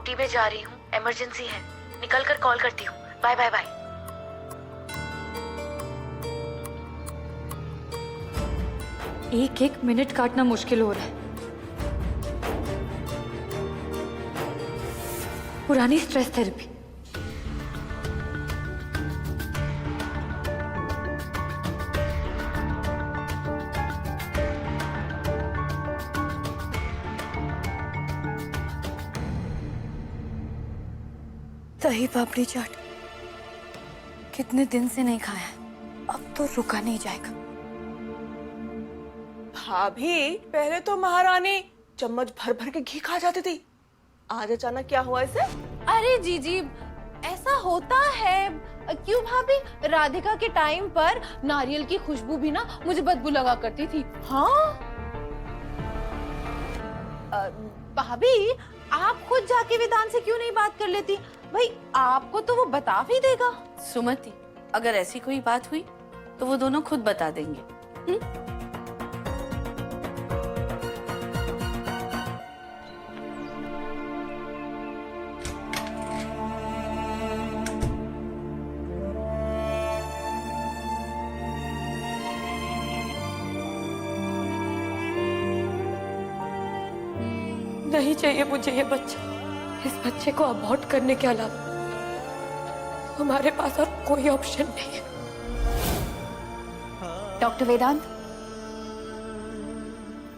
Duty पे जा रही हूँ, इमरजेंसी है, निकल कर कॉल करती हूँ। Bye bye bye. एक एक मिनट काटना मुश्किल हो रहा है। पुरानी स्ट्रेस थेरेपी। दही पापड़ी चाट कितने दिन से नहीं खाया है, अब तो रुका नहीं जाएगा। भाभी, पहले तो महारानी चम्मच भर भर के घी खा जाती थी, आज अचानक क्या हुआ इसे? अरे जीजी, ऐसा होता है। क्यों भाभी, राधिका के टाइम पर नारियल की खुशबू भी ना मुझे बदबू लगा करती थी। हाँ भाभी, आप खुद जाके वेदांत से क्यों नहीं बात कर लेती? भाई आपको तो वो बता भी देगा। सुमति, अगर ऐसी कोई बात हुई तो वो दोनों खुद बता देंगे। नहीं चाहिए मुझे ये बच्चा। इस बच्चे को अबॉर्ट करने के अलावा हमारे पास और कोई ऑप्शन नहीं है। डॉक्टर वेदांत,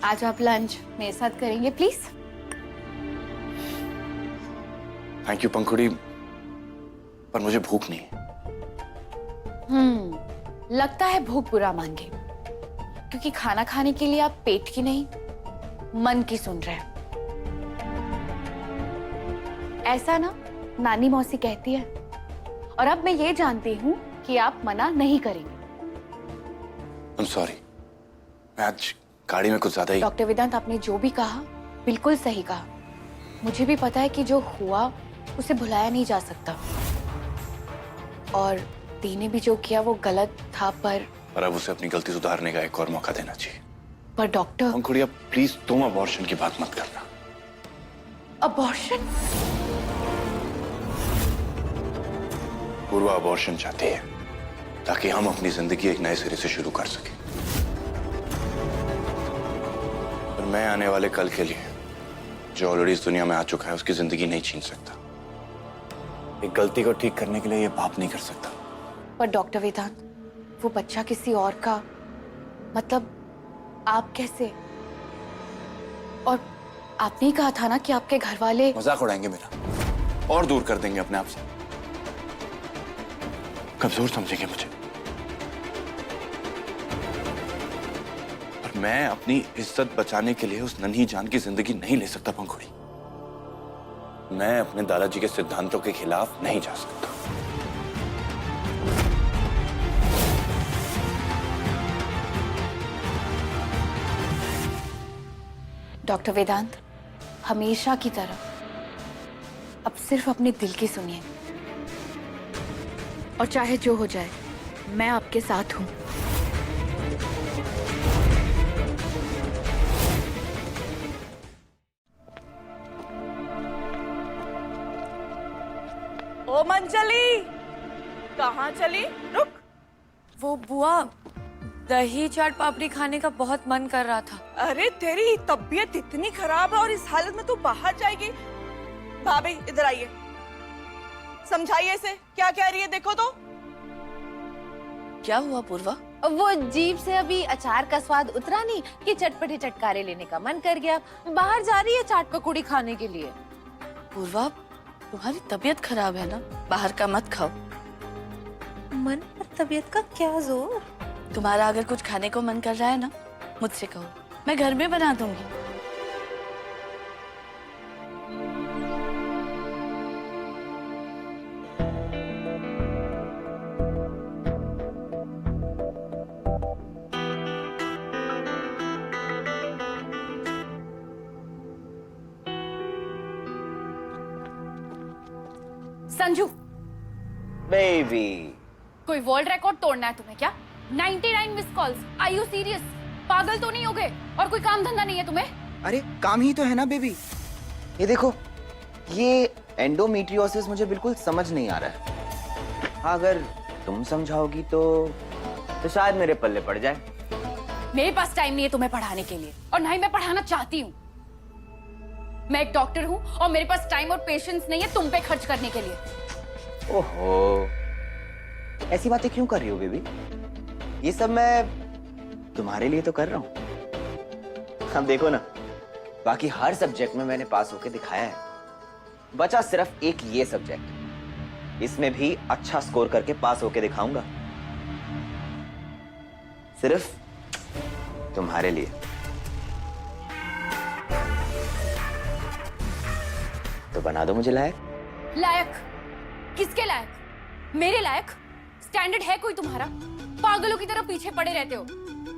आज आप लंच मेरे साथ करेंगे प्लीज? थैंक यू पंखुड़ी, पर मुझे भूख नहीं है। लगता है भूख बुरा मान गई, क्योंकि खाना खाने के लिए आप पेट की नहीं मन की सुन रहे हैं। ऐसा ना नानी मौसी कहती है, और अब मैं ये जानती हूँ कि आप मना नहीं करेंगे। I'm sorry, मैं आज गाड़ी में कुछ ज्यादा ही। डॉक्टर वेदांत, आपने जो भी कहा बिल्कुल सही कहा। मुझे भी पता है कि जो हुआ उसे भुलाया नहीं जा सकता, और दी ने भी जो किया वो गलत था, पर अब उसे अपनी गलती सुधारने का एक और मौका देना चाहिए। पर डॉक्टर, पंखुड़ी, अब प्लीज तुम अबॉर्शन की बात मत करना। अबॉर्शन? पूर्वा अबॉर्शन चाहती है ताकि हम अपनी जिंदगी एक नए सिरे से शुरू कर सकें, पर मैं आने वाले कल के लिए, जो ऑलरेडी इस दुनिया में आ चुका है, उसकी जिंदगी नहीं छीन सकता। एक गलती को ठीक करने के लिए ये पाप नहीं कर सकता। पर डॉक्टर वेदांत, वो बच्चा किसी और का, मतलब आप कैसे? और आपने ही कहा था ना कि आपके घर वाले मजाक उड़ाएंगे मेरा और दूर कर देंगे अपने आप से। कमजोर समझेंगे मुझे, पर मैं अपनी इज्जत बचाने के लिए उस नन्ही जान की जिंदगी नहीं ले सकता पंखुड़ी। मैं अपने दादाजी के सिद्धांतों के खिलाफ नहीं जा सकता। डॉक्टर वेदांत, हमेशा की तरह अब सिर्फ अपने दिल की सुनिए, और चाहे जो हो जाए मैं आपके साथ हूं। ओ मंजली, कहाँ चली? रुक। वो बुआ, दही चाट पापड़ी खाने का बहुत मन कर रहा था। अरे तेरी तबीयत इतनी खराब है और इस हालत में तू बाहर जाएगी? भाभी इधर आइए, समझाइए इसे, क्या कह रही है देखो तो। क्या हुआ पूर्वा? वो जीभ से अभी अचार का स्वाद उतरा नहीं कि चटपटे चटकारे लेने का मन कर गया। बाहर जा रही है चाट पकौड़ी खाने के लिए। पूर्वा, तुम्हारी तबीयत खराब है ना, बाहर का मत खाओ। मन पर तबीयत का क्या जोर। तुम्हारा अगर कुछ खाने को मन कर रहा है ना, मुझसे कहो, मैं घर में बना दूंगी। संजू, बेबी, कोई वर्ल्ड रिकॉर्ड तोड़ना है तुम्हें क्या? 99 miss calls. Are you serious? पागल तो नहीं हो गए? और कोई काम धंधा नहीं है तुम्हें? अरे काम ही तो है ना बेबी। ये देखो, ये एंडोमेट्रियोसिस मुझे बिल्कुल समझ नहीं आ रहा है। हाँ, अगर तुम समझाओगी तो शायद मेरे पल्ले पड़ जाए। मेरे पास टाइम नहीं है तुम्हें पढ़ाने के लिए, और ना ही मैं पढ़ाना चाहती हूँ। मैं एक डॉक्टर हूँ और मेरे पास टाइम और पेशेंस नहीं है तुम पे खर्च करने के लिए। ओहो, ऐसी बातें क्यों कर रही हो बेबी? ये सब मैं तुम्हारे लिए तो कर रहा हूँ। अब देखो ना, बाकी हर सब्जेक्ट में मैंने पास होके दिखाया है, बचा सिर्फ एक ये सब्जेक्ट। इसमें भी अच्छा स्कोर करके पास होके दिखाऊंगा, सिर्फ तुम्हारे लिए। तो बना दो मुझे लायक। लायक? किसके लायक? मेरे लायक? स्टैंडर्ड है कोई तुम्हारा? पागलों की तरह पीछे पड़े रहते हो,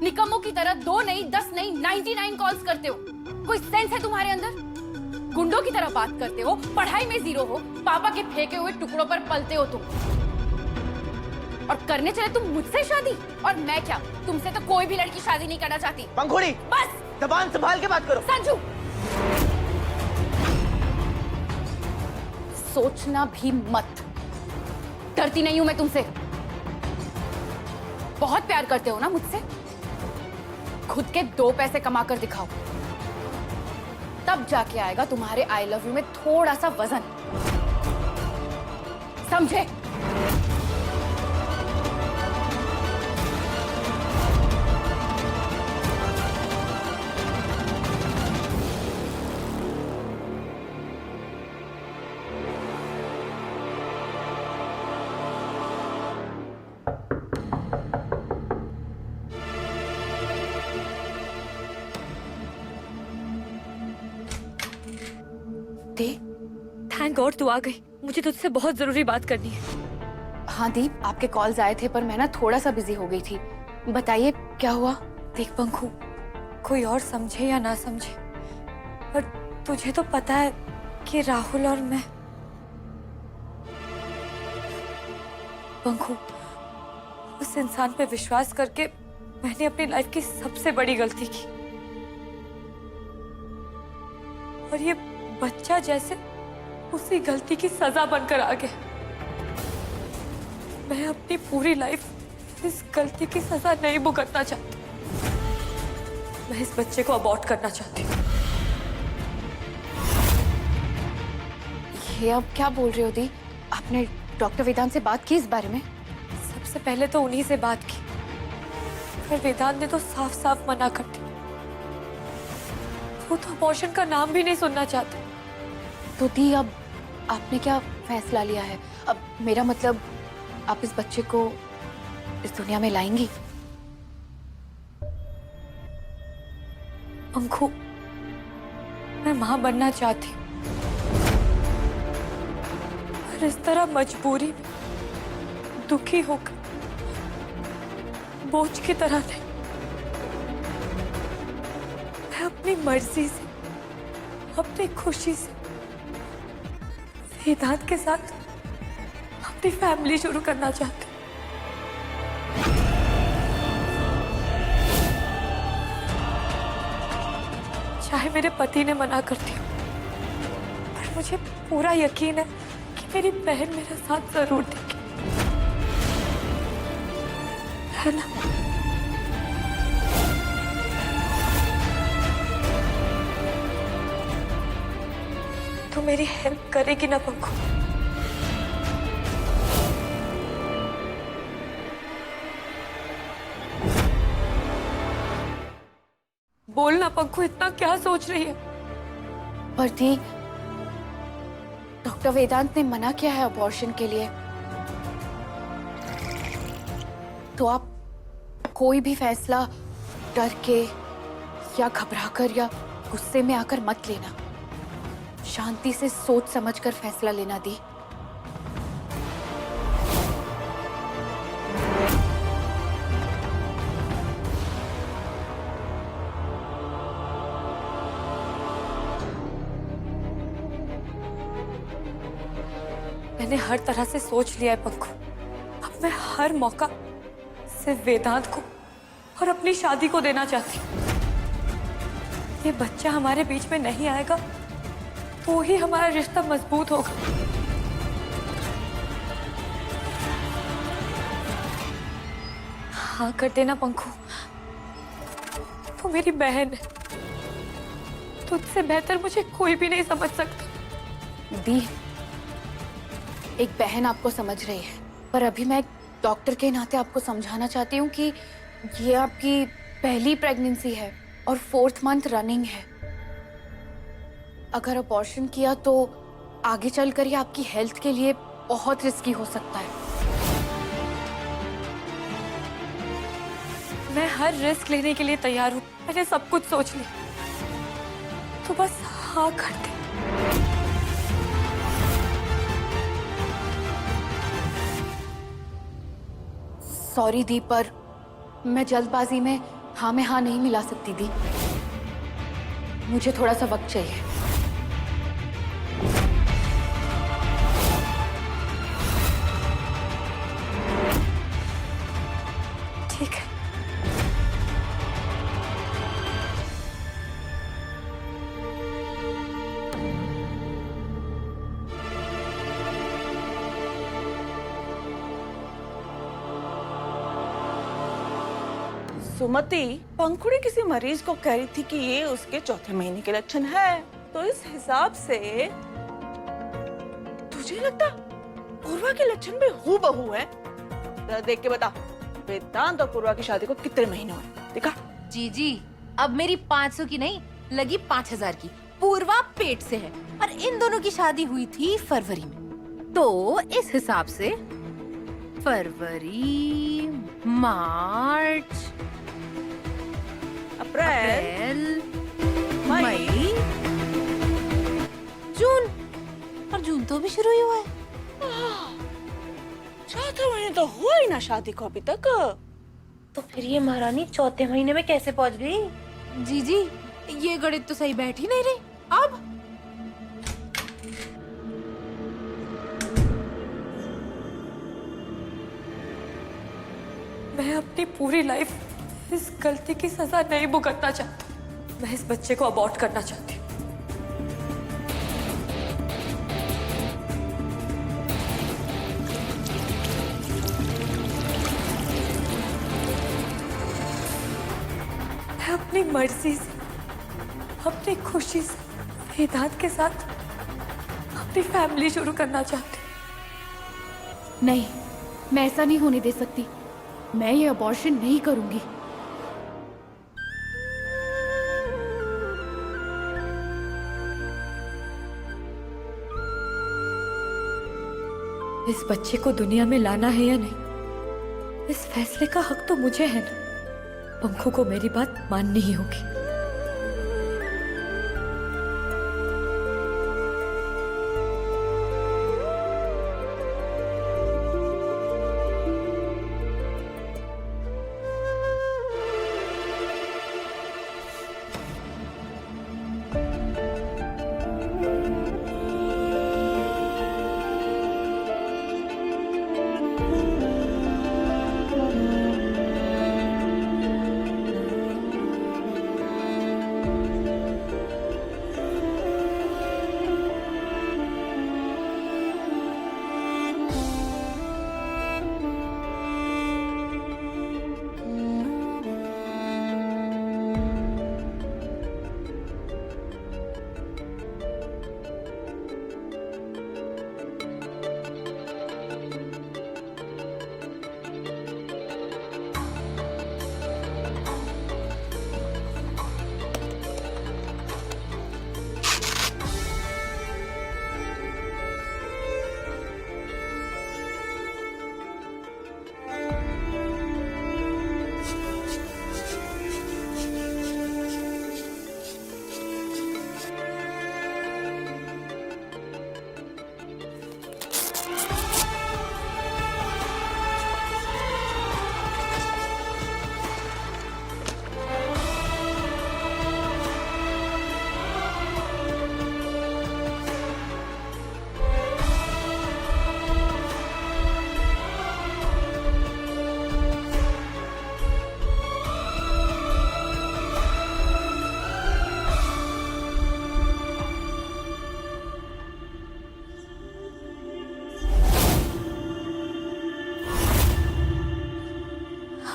निकम्मों की तरह 2 नहीं 10 नहीं 99 कॉल्स करते हो। कोई सेंस है तुम्हारे अंदर? गुंडों की तरह बात करते हो, पढ़ाई में जीरो हो, पापा के फेंके हुए टुकड़ों पर पलते हो तुम। और करने चले तुम मुझसे शादी, और मैं क्या, तुमसे तो कोई भी लड़की शादी नहीं करना चाहती। पंखुड़ी, बस जबान संभाल के बात करो। संजू, सोचना भी मत। डरती नहीं हूं मैं तुमसे। बहुत प्यार करते हो ना मुझसे? खुद के 2 पैसे कमा कर दिखाओ, तब जाके आएगा तुम्हारे आई लव यू में थोड़ा सा वजन। समझे? थैंक गॉड तू आ गई। मुझे तुझसे बहुत जरूरी बात करनी है। हाँ दीप, आपके कॉल्स आए थे पर मैं ना थोड़ा सा बिजी हो गई थी। बताइए क्या हुआ? देख पंखू, कोई और समझे या ना समझे, पर तुझे तो पता है कि राहुल और मैं। पंखू, उस इंसान पे विश्वास करके मैंने अपनी लाइफ की सबसे बड़ी गलती की, और ये बच्चा जैसे उसी गलती की सजा बनकर आ गया। मैं अपनी पूरी लाइफ इस गलती की सजा नहीं भुगतना चाहती। मैं इस बच्चे को अबॉर्ट करना चाहती हूँ। ये अब क्या बोल रही हो दी? आपने डॉक्टर वेदांत से बात की इस बारे में? सबसे पहले तो उन्हीं से बात की, फिर वेदांत ने तो साफ साफ मना कर दिया। वो तो अबॉर्शन का नाम भी नहीं सुनना चाहते। तो दी, अब आपने क्या फैसला लिया है? अब मेरा मतलब, आप इस बच्चे को इस दुनिया में लाएंगी? अंकु, मैं मां बनना चाहती हूँ, पर इस तरह मजबूरी में, दुखी होकर, बोझ की तरह नहीं। मैं अपनी मर्जी से, अपनी खुशी से वेदांत के साथ अपनी फैमिली शुरू करना चाहती हूँ। चाहे मेरे पति ने मना कर दिया, पर मुझे पूरा यकीन है कि मेरी बहन मेरा साथ जरूर देगी, है ना? तो मेरी हेल्प करेगी ना पंखू? बोलना पंखू, इतना क्या सोच रही है? पर दी, डॉक्टर वेदांत ने मना किया है अबॉर्शन के लिए, तो आप कोई भी फैसला डर के या घबराकर या गुस्से में आकर मत लेना। शांति से सोच समझकर फैसला लेना दी। मैंने हर तरह से सोच लिया है पंखू। अब मैं हर मौका सिर्फ वेदांत को और अपनी शादी को देना चाहती हूँ। ये बच्चा हमारे बीच में नहीं आएगा तो ही हमारा रिश्ता मजबूत होगा। हाँ कर देना पंखू, तो मेरी बहन है। तुझसे बेहतर मुझे कोई भी नहीं समझ सकता। दी, एक बहन आपको समझ रही है, पर अभी मैं एक डॉक्टर के नाते आपको समझाना चाहती हूँ कि ये आपकी पहली प्रेगनेंसी है और 4th मंथ रनिंग है। अगर अबॉर्शन किया तो आगे चलकर ये आपकी हेल्थ के लिए बहुत रिस्की हो सकता है। मैं हर रिस्क लेने के लिए तैयार हूँ। मैंने सब कुछ सोच लिया, तो बस हाँ कर दे। सॉरी दी, पर मैं जल्दबाजी में हाँ नहीं मिला सकती दी। मुझे थोड़ा सा वक्त चाहिए। ठीक है। सुमति, पंखुड़ी किसी मरीज को कह रही थी कि ये उसके चौथे महीने के लक्षण है, तो इस हिसाब से तुझे लगता पूर्वा के लक्षण भी हूबहू है? जरा देख के बता, वेदांत और पूर्वा की शादी को कितने महीने हुए? देखा? जी अब मेरी 500 की नहीं लगी 5000 की। पूर्वा पेट से है और इन दोनों की शादी हुई थी फरवरी में, तो इस हिसाब से फरवरी, मार्च, अप्रैल, मई, जून। और जून तो भी शुरू ही हुआ है। चौथे महीने तो हुआ ही ना शादी को अभी तक। तो फिर ये महारानी चौथे महीने में कैसे पहुंच गई? जी ये गणित तो सही बैठ ही नहीं रही। अब मैं अपनी पूरी लाइफ इस गलती की सजा नहीं भुगतना चाहती। मैं इस बच्चे को अबॉर्ट करना चाहती हूँ। मैं अपनी मर्जी से, अपनी खुशी से वेदांत के साथ अपनी फैमिली शुरू करना चाहती हूँ। नहीं, मैं ऐसा नहीं होने दे सकती। मैं ये अबॉर्शन नहीं करूंगी। इस बच्चे को दुनिया में लाना है या नहीं, इस फैसले का हक तो मुझे है ना। पंखू को मेरी बात माननी ही होगी।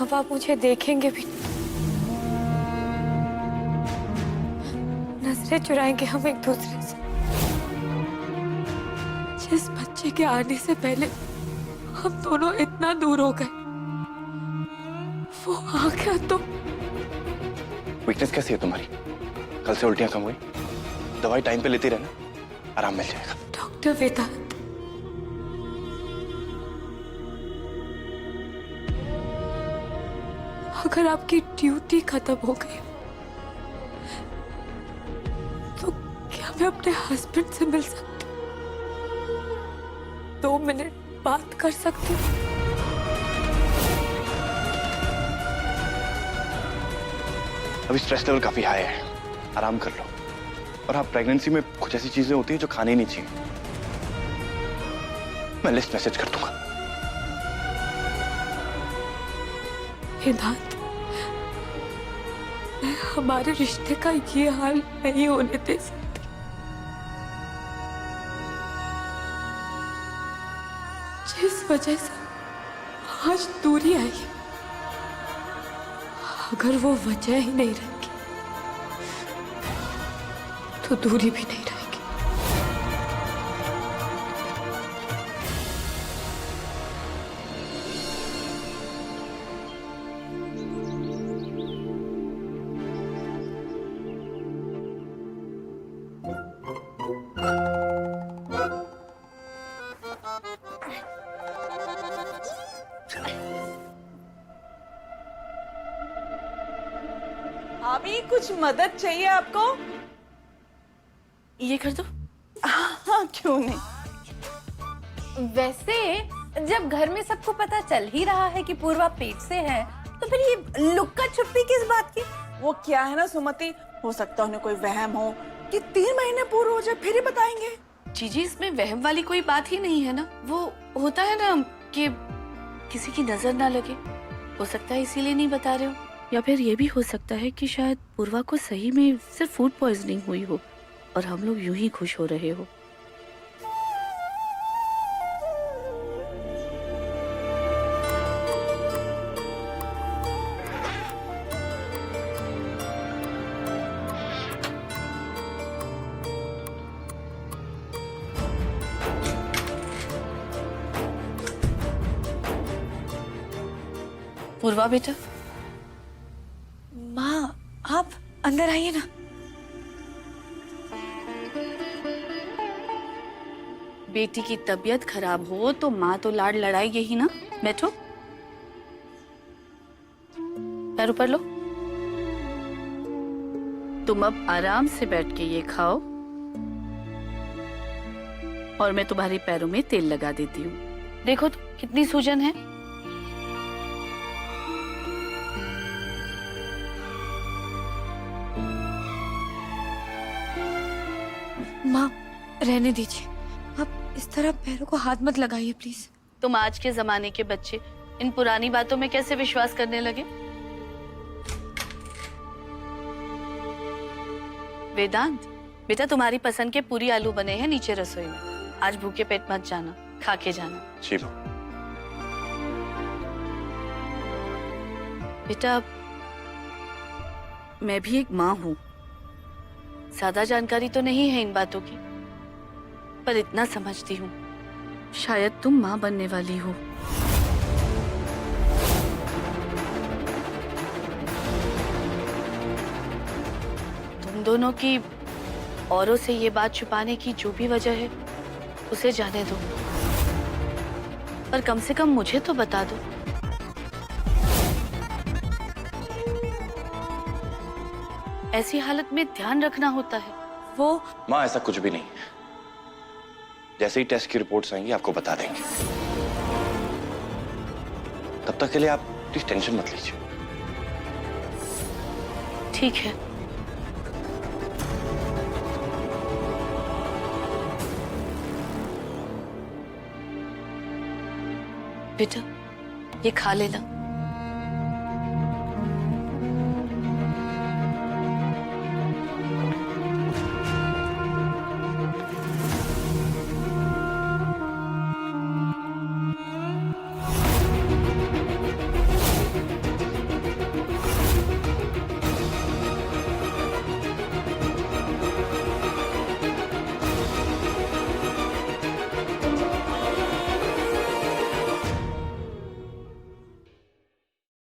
अब आप मुझे देखेंगे भी नहीं। नजरें चुराएंगे हम एक दूसरे से। जिस बच्चे के आने से पहले हम दोनों इतना दूर हो गए, वो आ गया तो। वीकनेस कैसी है तुम्हारी? कल से उल्टियां कम हुई? दवाई टाइम पे लेती रहना, आराम मिल जाएगा। डॉक्टर वेदांत, अगर आपकी ड्यूटी खत्म हो गई तो क्या मैं अपने हस्बैंड से मिल सकती हूँ? 2 मिनट बात कर सकती हूँ? अभी स्ट्रेस लेवल काफी हाई है, आराम कर लो। और हाँ, प्रेगनेंसी में कुछ ऐसी चीजें होती हैं जो खानी नहीं चाहिए। मैं लिस्ट मैसेज कर दूंगा। वेदांत, मैं हमारे रिश्ते का ये हाल नहीं होने दे सकती। जिस वजह से आज दूरी आई, अगर वो वजह ही नहीं रहेगी तो दूरी भी नहीं रहेगी। भाभी कुछ मदद चाहिए आपको? ये कर दो। हाँ, क्यों नहीं। वैसे जब घर में सबको पता चल ही रहा है कि पूर्वा पेट से है, तो फिर ये लुक्का छुपी किस बात की? वो क्या है ना सुमति, हो सकता है उन्हें कोई वहम हो कि 3 महीने पूरे हो जाए फिर ही बताएंगे। जीजी, इसमें वहम वाली कोई बात ही नहीं है ना। वो होता है ना कि किसी की नजर ना लगे, हो सकता है इसीलिए नहीं बता रहे हो। या फिर ये भी हो सकता है कि शायद पूर्वा को सही में सिर्फ फूड पॉइजनिंग हुई हो और हम लोग यूं ही खुश हो रहे हो। पूर्वा बेटा, माँ, आप अंदर आइए ना। बेटी की तबीयत खराब हो तो माँ तो लाड लड़ाएगी ही ना। बैठो, पैर ऊपर लो। तुम अब आराम से बैठ के ये खाओ और मैं तुम्हारे पैरों में तेल लगा देती हूँ। देखो तो कितनी सूजन है। माँ, रहने दीजिए। आप इस तरह पैरों को हाथ मत लगाइए प्लीज। तुम आज के जमाने के बच्चे इन पुरानी बातों में कैसे विश्वास करने लगे? वेदांत बेटा, तुम्हारी पसंद के पूरी आलू बने हैं नीचे रसोई में। आज भूखे पेट मत जाना, खा के जाना। जी माँ। बेटा, मैं भी एक माँ हूँ। ज्यादा जानकारी तो नहीं है इन बातों की, पर इतना समझती हूँ शायद तुम माँ बनने वाली हो। तुम दोनों की औरों से ये बात छुपाने की जो भी वजह है उसे जाने दो, पर कम से कम मुझे तो बता दो। ऐसी हालत में ध्यान रखना होता है। वो माँ, ऐसा कुछ भी नहीं। जैसे ही टेस्ट की रिपोर्ट्स आएंगी आपको बता देंगे। तब तक के लिए आप प्लीज टेंशन मत लीजिए। ठीक है। बेटा, ये खा लेना।